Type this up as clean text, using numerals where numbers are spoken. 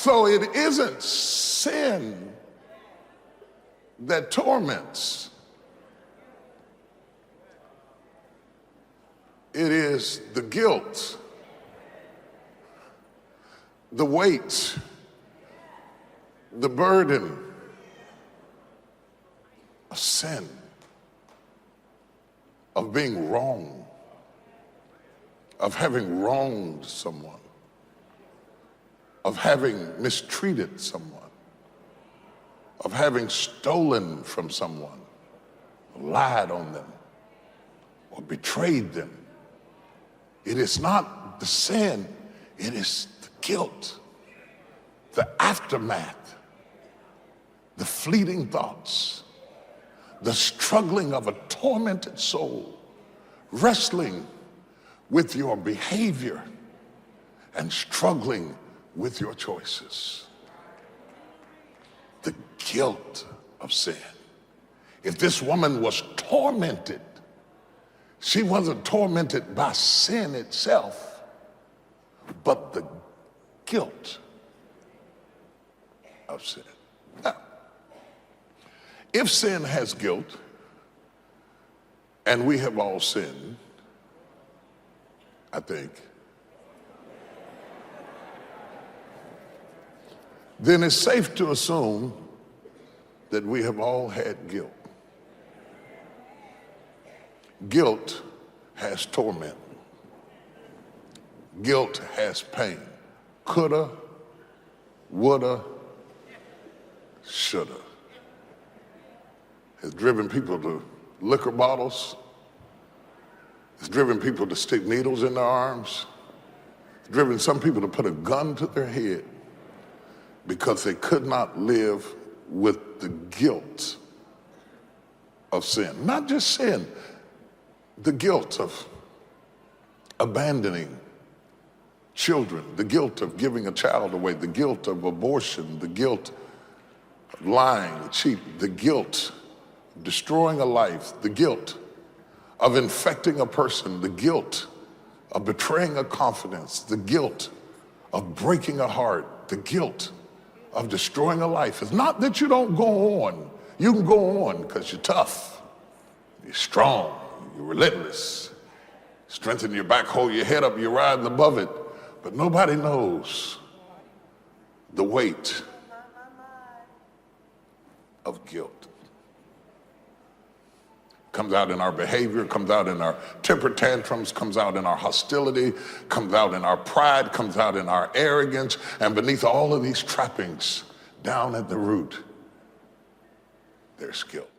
So it isn't sin that torments. It is the guilt, the weight, the burden of sin, of being wrong, of having wronged someone, of having mistreated someone, of having stolen from someone, lied on them, or betrayed them. It is not the sin, it is the guilt, the aftermath, the fleeting thoughts, the struggling of a tormented soul, wrestling with your behavior and struggling with your choices. The guilt of sin. If this woman was tormented, she wasn't tormented by sin itself, but the guilt of sin. Now, if sin has guilt, and we have all sinned, I think, then it's safe to assume that we have all had guilt. Guilt has torment. Guilt has pain. Coulda, woulda, shoulda. Has driven people to liquor bottles. It's driven people to stick needles in their arms. It's driven some people to put a gun to their head because they could not live with the guilt of sin. Not just sin, the guilt of abandoning children, the guilt of giving a child away, the guilt of abortion, the guilt of lying, cheating, the guilt of destroying a life, the guilt of infecting a person, the guilt of betraying a confidence, the guilt of breaking a heart, the guilt of destroying a life. It's not that you don't go on. You can go on because you're tough, you're strong, you're relentless. Strengthen your back, hold your head up, you're riding above it. But nobody knows the weight of guilt. Comes out in our behavior, comes out in our temper tantrums, comes out in our hostility, comes out in our pride, comes out in our arrogance, and beneath all of these trappings, down at the root, there's guilt.